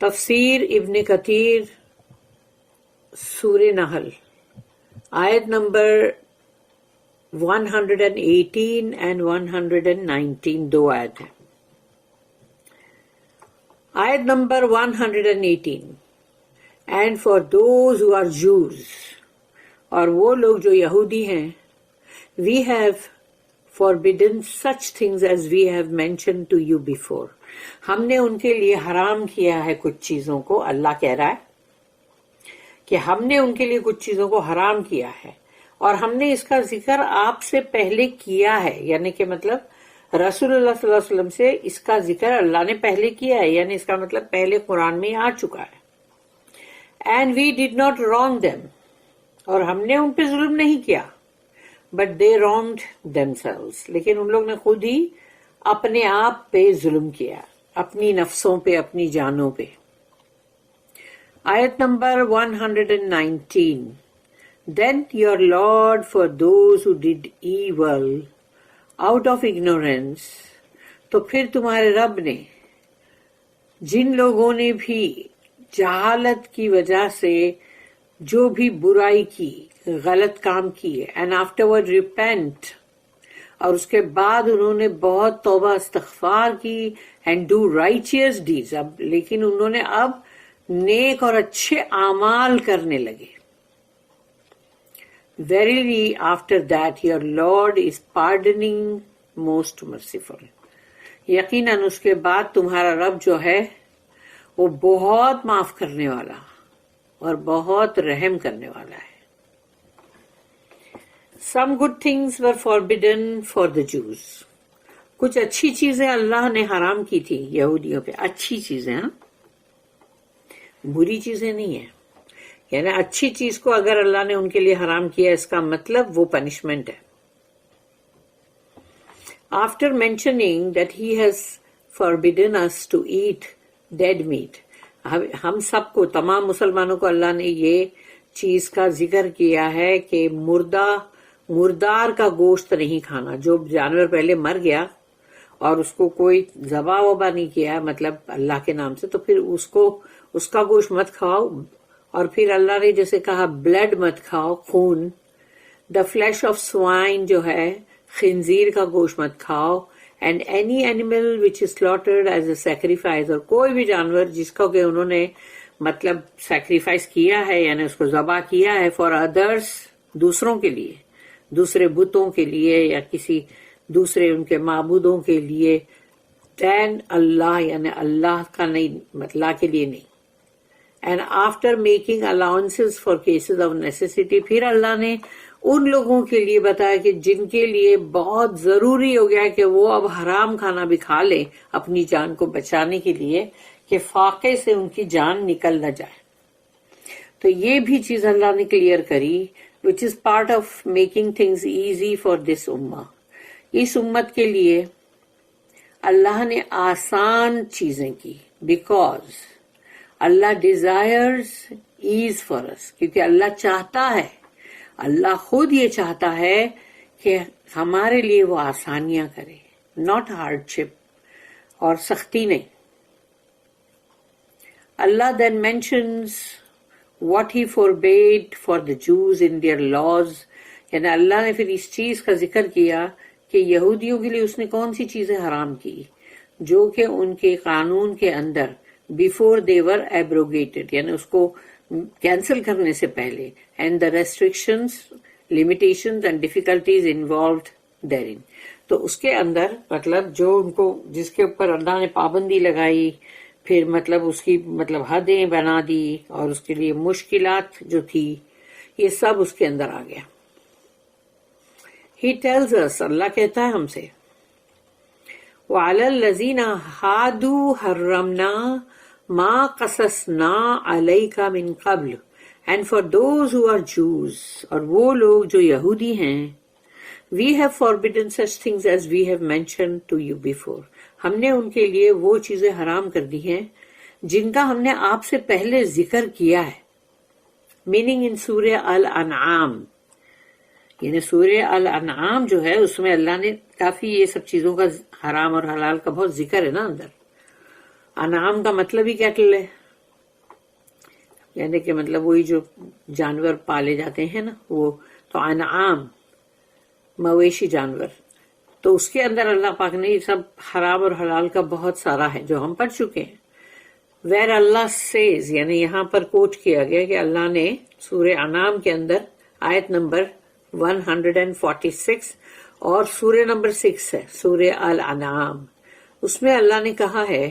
تفسیر ابن کثیر سورہ نحل آیت نمبر 118 and 119 دو آیت ہے. آیت number 118 and for those who are Jews اور وہ لوگ جو یہودی ہیں we have forbidden such things as we have mentioned to you before. ہم نے ان کے لیے حرام کیا ہے کچھ چیزوں کو. اللہ کہہ رہا ہے کہ ہم نے ان کے لیے کچھ چیزوں کو حرام کیا ہے اور ہم نے اس کا ذکر آپ سے پہلے کیا ہے. یعنی کہ مطلب رسول اللہ صلی اللہ علیہ وسلم سے اس کا ذکر اللہ نے پہلے کیا ہے. یعنی اس کا مطلب پہلے قرآن میں آ چکا ہے. And we did not wrong them اور ہم نے ان پہ ظلم نہیں کیا. بٹ دے رانگڈ themselves لیکن ان لوگ نے خود ہی اپنے آپ پہ ظلم کیا, اپنی نفسوں پہ, اپنی جانوں پہ. آیت number 119 Then your Lord for those who did evil out of ignorance تو پھر تمہارے رب نے جن لوگوں نے بھی جہالت کی وجہ سے جو بھی برائی کی, غلط کام کیے, and afterward repent اور اس کے بعد انہوں نے بہت توبہ استغفار کی and do righteous deeds اب لیکن انہوں نے اب نیک اور اچھے اعمال کرنے لگے. Verily after that your Lord is pardoning most merciful. یقیناً اس کے بعد تمہارا رب جو ہے وہ بہت معاف کرنے والا اور بہت رحم کرنے والا ہے. Some good things were forbidden for the Jews. کچھ اچھی چیزیں اللہ نے حرام کی تھی یہودیوں پہ. اچھی چیزیں, ہاں, بری چیزیں نہیں ہیں. یعنی اچھی چیز کو اگر اللہ نے ان کے لیے حرام کیا اس کا مطلب وہ پنشمنٹ ہے. After mentioning that he has forbidden us to eat dead meat, ہم سب کو, تمام مسلمانوں کو اللہ نے یہ چیز کا ذکر کیا ہے کہ مردار کا گوشت نہیں کھانا. جو جانور پہلے مر گیا اور اس کو کوئی ذبح وبا نہیں کیا مطلب اللہ کے نام سے, تو پھر اس کا گوشت مت کھاؤ. اور پھر اللہ نے جیسے کہا بلڈ مت کھاؤ, خون. دا فلیش آف سوائن جو ہے, خنزیر کا گوشت مت کھاؤ. And any animal which is slaughtered as a sacrifice اور کوئی بھی جانور جس کو کہ انہوں نے مطلب سیکریفائس کیا ہے یعنی اس کو ذبح کیا ہے فار ادرس, دوسروں کے لیے, دوسرے بتوں کے لیے یا کسی دوسرے ان کے معبودوں کے لیے, دین اللہ یعنی اللہ کا نہیں, اللہ کے لیے نہیں. And after making allowances for cases of necessity پھر اللہ نے ان لوگوں کے لیے بتایا کہ جن کے لیے بہت ضروری ہو گیا کہ وہ اب حرام کھانا بھی کھا لیں اپنی جان کو بچانے کے لیے کہ فاقے سے ان کی جان نکل نہ جائے. تو یہ بھی چیز اللہ نے کلیئر کری which is part of making things easy for this ummah. اس امت کے لیے اللہ نے آسان چیزیں کی because Allah desires ease for us کیونکہ اللہ چاہتا ہے, اللہ خود یہ چاہتا ہے کہ ہمارے لیے وہ آسانیاں کرے, not hardship اور سختی نہیں. Allah then mentions what he forbade for the Jews in their laws. یعنی اللہ نے پھر اس چیز کا ذکر کیا کہ یہودیوں کے لیے اس نے کون سی چیزیں حرام کی جو کہ ان کے قانون کے اندر before they were abrogated یعنی اس کو کینسل کرنے سے پہلے, and the restrictions, limitations and difficulties involved therein. تو اس کے اندر مطلب جو ان کو جس کے اوپر اللہ نے پابندی لگائی پھر مطلب اس کی مطلب حدیں بنا دی اور اس کے لیے مشکلات جو تھی یہ سب اس کے اندر آ گیا. He tells us, اللہ کہتا ہے ہم سے, وَعَلَى الَّذِينَ هَادُوا حَرَّمْنَا مَا قَصَصْنَا عَلَيْكَ مِن قَبْلُ. And for those who are Jews اور وہ لوگ جو یہودی ہیں, we have forbidden such things as we have mentioned to you before. ہم نے ان کے لیے وہ چیزیں حرام کر دی ہیں جن کا ہم نے آپ سے پہلے ذکر کیا ہے. میننگ ان سورہ الانعام, یعنی سورہ الانعام جو ہے اس میں اللہ نے کافی یہ سب چیزوں کا حرام اور حلال کا بہت ذکر ہے نا اندر. انعام کا مطلب ہی کیٹل ہے, یعنی کہ مطلب وہی جو جانور پالے جاتے ہیں نا وہ، تو انعام مویشی جانور، تو اس کے اندر اللہ پاک نے یہ سب حرام اور حلال کا بہت سارا ہے جو ہم پڑھ چکے ہیں. ویر اللہ سیز، یعنی یہاں پر کوٹ کیا گیا کہ اللہ نے سورہ انعام کے اندر آیت نمبر 146 اور سورہ نمبر 6 ہے سورہ الانعام، اس میں اللہ نے کہا ہے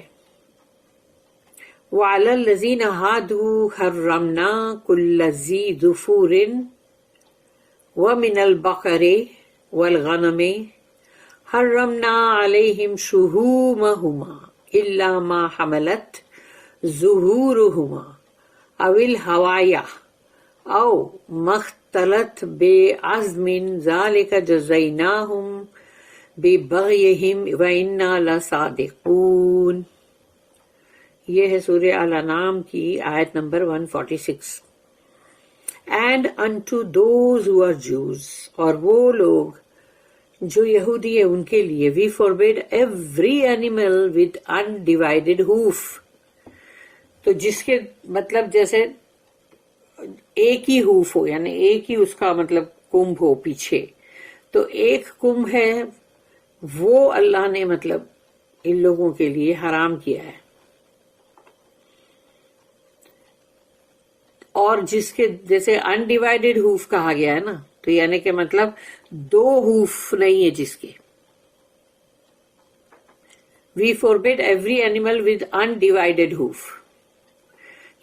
وَعَلَى الَّذِينَ هَادُوا حَرَّمْنَا كُلَّ ذِي ظُفُورٍ وَمِنَ الْبَقَرِ وَالْغَنَمِ حَرَّمْنَا عَلَيْهِمْ شُحُومَهُمَا إِلَّا مَا حَمَلَتْ ظُهُورُهُمَا أَوِ الْهَوَايَا أَوْ مَا اخْتَلَطْ بِعَظْمٍ ذَلِكَ جَزَيْنَاهُمْ بِبَغْيِهِمْ وَإِنَّا لَصَادِقُونَ. یہ ہے سورہ الانعام کی آیت number 146. And unto those who are Jews، اور وہ لوگ جو یہودی ہے ان کے لیے we forbid every animal with undivided hoof، تو جس کے مطلب جیسے ایک ہی ہوف ہو، یعنی ایک ہی اس کا مطلب کمب ہو پیچھے، تو ایک کمب ہے وہ اللہ نے مطلب ان لوگوں کے لیے حرام کیا ہے. اور جس کے جیسے انڈیوائڈیڈ ہوف کہا گیا ہے نا، تو یعنی کہ مطلب دو ہوف نہیں ہے جس کے. وی فوربیڈ ایوری اینیمل ود انڈیوائڈیڈ ہوف،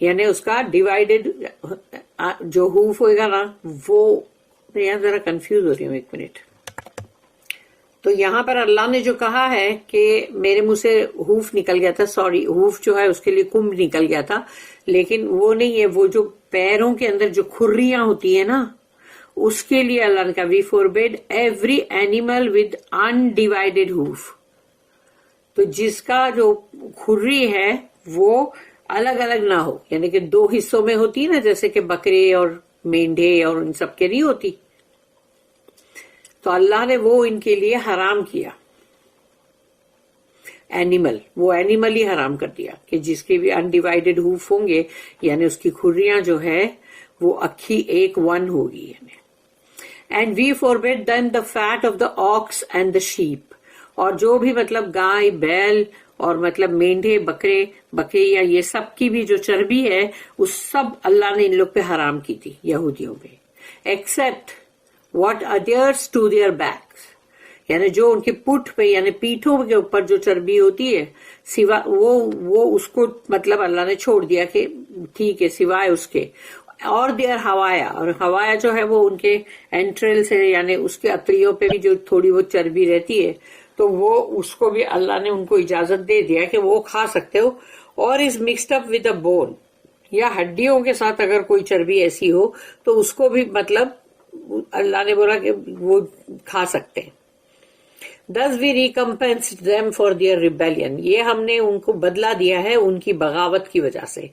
یعنی اس کا ڈیوائڈیڈ جو ہوف ہوئے گا نا وہ، یہاں ذرا کنفیوز ہو رہی ہوں ایک منٹ. تو یہاں پر اللہ نے جو کہا ہے کہ میرے منہ سے ہوف نکل گیا تھا، سوری ہوف جو ہے اس کے لیے کمب نکل گیا تھا، لیکن وہ نہیں ہے، وہ جو پیروں کے اندر جو کھریاں ہوتی ہیں نا اس کے لیے اللہ نے کہا وی فوربیڈ ایوری اینیمل ود انڈیوائڈیڈ ہوف، تو جس کا جو کھری ہے وہ الگ الگ نہ ہو، یعنی کہ دو حصوں میں ہوتی ہے نا، جیسے کہ بکرے اور مینڈھے اور ان سب کے نہیں ہوتی، تو اللہ نے وہ ان کے لیے حرام کیا اینیمل، وہ اینیمل ہی حرام کر دیا کہ جس کے بھی انڈیوائڈیڈ ہوف ہوں گے، یعنی اس کی کھریاں جو ہے وہ اکھی ایک ون ہوگی. یعنی and we forbid them the fat of the ox and the sheep, اور جو بھی مطلب گائے بیل اور مطلب مینڈھے بکریاں یہ سب کی بھی جو چربی ہے اس سب اللہ نے ان لوگ پہ حرام کی تھی یہودیوں پہ، except what adheres to their backs, یعنی جو ان کی پٹھ پہ یعنی پیٹھوں کے اوپر جو چربی ہوتی ہے سوا وہ اس کو مطلب اللہ نے چھوڑ دیا کہ ٹھیک ہے سوائے اس کے. اور دیئر ہوایا، اور ہوایا جو ہے وہ ان کے انٹریل سے یعنی اس کے اتریوں پہ بھی جو تھوڑی وہ چربی رہتی ہے تو وہ اس کو بھی اللہ نے ان کو اجازت دے دیا کہ وہ کھا سکتے ہو. اور از mixed up with a bone, یا ہڈیوں کے ساتھ اگر کوئی چربی ایسی ہو تو اس کو بھی مطلب اللہ نے بولا کہ وہ کھا سکتے ہیں. Thus we recompensed them for their rebellion، یہ ہم نے ان کو بدلہ دیا ہے ان کی بغاوت کی وجہ سے،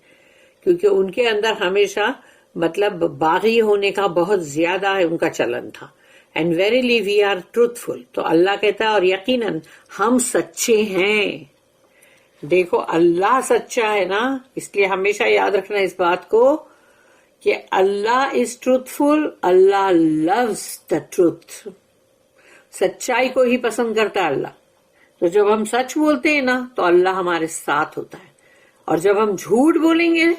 کیونکہ ان کے اندر ہمیشہ مطلب باغی ہونے کا بہت زیادہ ہے ان کا چلن تھا. And verily we are truthful، تو اللہ کہتا ہے اور یقیناً ہم سچے ہیں. دیکھو اللہ سچا ہے نا، اس لیے ہمیشہ یاد رکھنا اس بات کو کہ Allah is truthful, Allah loves the truth, سچائی کو ہی پسند کرتا ہے اللہ. تو جب ہم سچ بولتے ہیں نا تو اللہ ہمارے ساتھ ہوتا ہے، اور جب ہم جھوٹ بولیں گے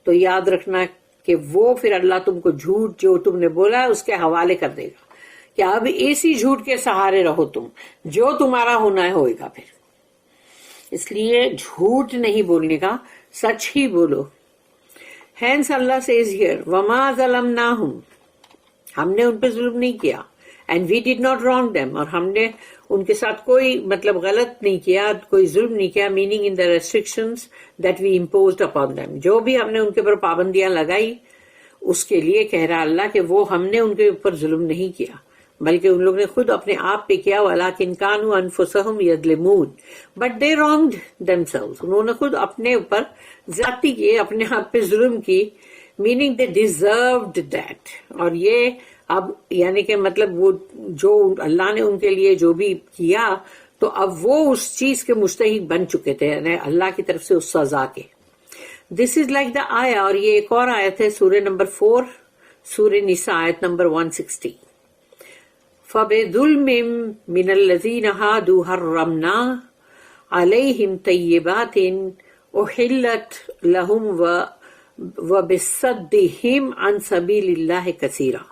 تو یاد رکھنا کہ وہ پھر اللہ تم کو جھوٹ جو تم نے بولا ہے اس کے حوالے کر دے گا کہ اب اسی جھوٹ کے سہارے رہو، تم جو تمہارا ہونا ہے ہوئے گا. پھر اس لیے جھوٹ نہیں بولنے کا، سچ ہی بولو. ہینس اللہ سیز ہیئر وما ظلمناہم، ہم نے ان پہ ظلم نہیں کیا. And we did not wrong them, اور ہم نے ان کے ساتھ کوئی مطلب غلط نہیں کیا، کوئی ظلم نہیں کیا. Meaning in the restrictions that we imposed upon them, جو بھی ہم نے ان کے اوپر پابندیاں لگائی اس کے لیے کہہ رہا اللہ کہ وہ ہم نے ان کے اوپر ظلم نہیں کیا بلکہ ان لوگ نے خود اپنے آپ پہ کیا. وَلَٰكِنْ كَانُوا أَنفُسَهُمْ يَظْلِمُونَ، بٹ دے رانگڈ themselves، انہوں نے خود اپنے اوپر زیادتی کی، اپنے آپ پہ ظلم کی. Meaning they deserved that. اور یہ اب یعنی کہ مطلب وہ جو اللہ نے ان کے لیے جو بھی کیا تو اب وہ اس چیز کے مستحق بن چکے تھے، یعنی اللہ کی طرف سے اس سزا کے. دس از لائک دا آیا. اور یہ ایک اور آیت ہے سورہ نمبر 4 سورہ نساء آیت نمبر 160. فَبِظُلْمٍ مِّنَ الَّذِينَ هَادُوا حَرَّمْنَا عَلَيْهِمْ طَيِّبَاتٍ أُحِلَّتْ لَهُمْ وَبِصَدِّهِمْ عَنْ سَبِيلِ اللَّهِ كَثِيرًا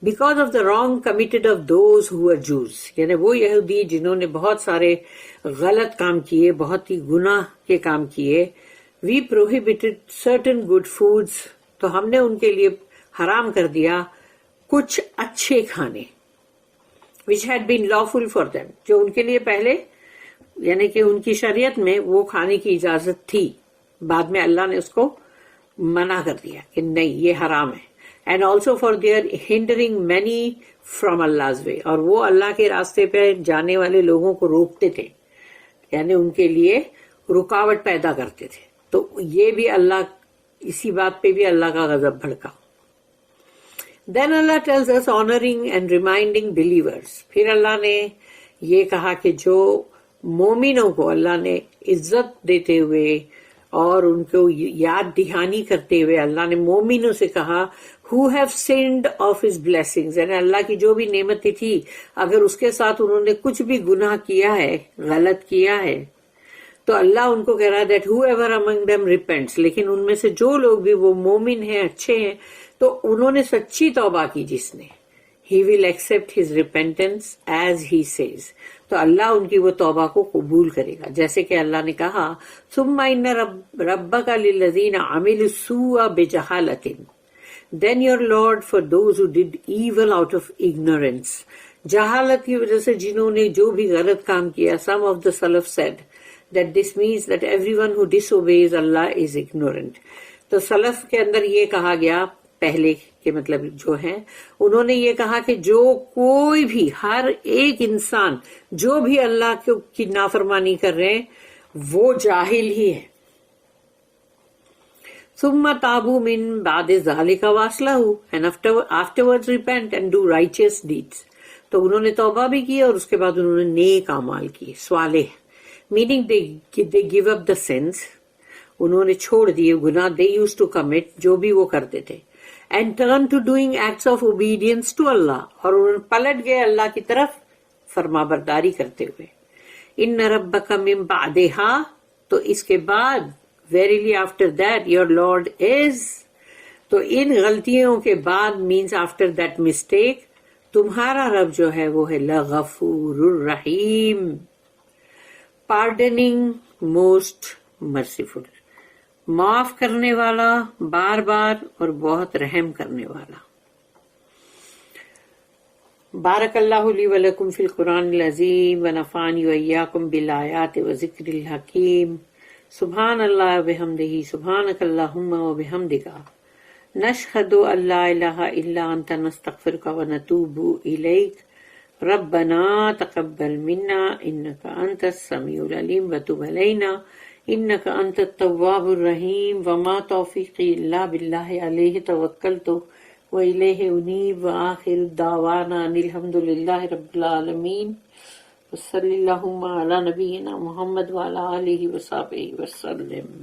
because of the wrong committed of those who were Jews. یعنی وہ یہودی جنہوں نے بہت سارے غلط کام کیے، بہت ہی گناہ کے کام کیے. We prohibited certain good foods. تو ہم نے ان کے لیے حرام کر دیا کچھ اچھے کھانے which had been lawful for them. جو ان کے لیے پہلے یعنی کہ ان کی شریعت میں وہ کھانے کی اجازت تھی، بعد میں اللہ نے اس کو منع کر دیا کہ نہیں یہ حرام ہے. And also for their hindering many from Allah's way. اور وہ اللہ کے راستے پہ جانے والے لوگوں کو روکتے تھے، یعنی ان کے لیے رکاوٹ پیدا کرتے تھے. تو یہ بھی اللہ اسی بات پہ بھی اللہ کا غضب بھڑکا. Then Allah tells us honoring and reminding believers. پھر اللہ نے یہ کہا کہ جو مومنوں کو اللہ نے عزت دیتے ہوئے اور ان کو یاد دہانی کرتے ہوئے اللہ نے مومنوں سے کہا who have sinned of his blessings. یعنی اللہ کی جو بھی نعمتیں تھی اگر اس کے ساتھ انہوں نے کچھ بھی گناہ کیا ہے، غلط کیا ہے، تو اللہ ان کو کہہ رہا ہے that whoever among them repents. لیکن ان میں سے جو لوگ بھی وہ مومن ہیں، اچھے ہیں، تو انہوں نے سچی توبہ کی جس نے he will accept his repentance as he says. تو اللہ ان کی وہ توبہ کو قبول کرے گا، جیسے کہ اللہ نے کہا ثم ان ربک للذین عملوا السوء بجہالۃ then your Lord for those who did evil out of ignorance. جہالت کی وجہ سے جنہوں نے جو بھی غلط کام کیا. Some of the Salaf said that this means that everyone who disobeys Allah is ignorant. تو سلف کے اندر یہ کہا گیا، پہلے کے مطلب جو ہیں انہوں نے یہ کہا کہ جو کوئی بھی ہر ایک انسان جو بھی اللہ کی نافرمانی کر رہے ہیں وہ جاہل ہی ہے. ثم تابوا من بعد ذلك واصلحوا and afterwards repent and do righteous deeds. تو انہوں نے توبہ بھی کی اور اس کے بعد انہوں نے نیک اعمال کیے، صالح، meaning they give up the sins. انہوں نے چھوڑ دیے گناہ they used to commit جو بھی وہ کرتے تھے and turn to doing acts of obedience to Allah. اور انہوں نے پلٹ گئے اللہ کی طرف فرما برداری کرتے ہوئے. ان ربک من بعدها، تو اس کے بعد verily after that your Lord is، تو ان غلطیوں کے بعد means after that mistake تمہارا رب جو ہے وہ ہے لغفور الرحیم، pardoning most merciful، معاف کرنے والا بار بار اور بہت رحم کرنے والا. بارک اللہ لی ولکم فی القرآن العظیم ونفعنی وإیاکم بالآیات وذکر الحکیم. سبحان اللہ وبحمدہ، سبحانک اللہم وبحمدک، نشہد ان لا الہ الا انت نستغفرک ونتوب الیک، ربنا تقبل منا انک انت السمیع العلیم وتب علینا انک انت التواب الرحیم. وما توفیقی الا باللہ علیہ توکلت وإلیہ انیب. وآخر دعوانا ان الحمد للہ رب العالمین. وصلی اللہم علی نبینا محمد وعلی آلہ وصحبہ وسلم.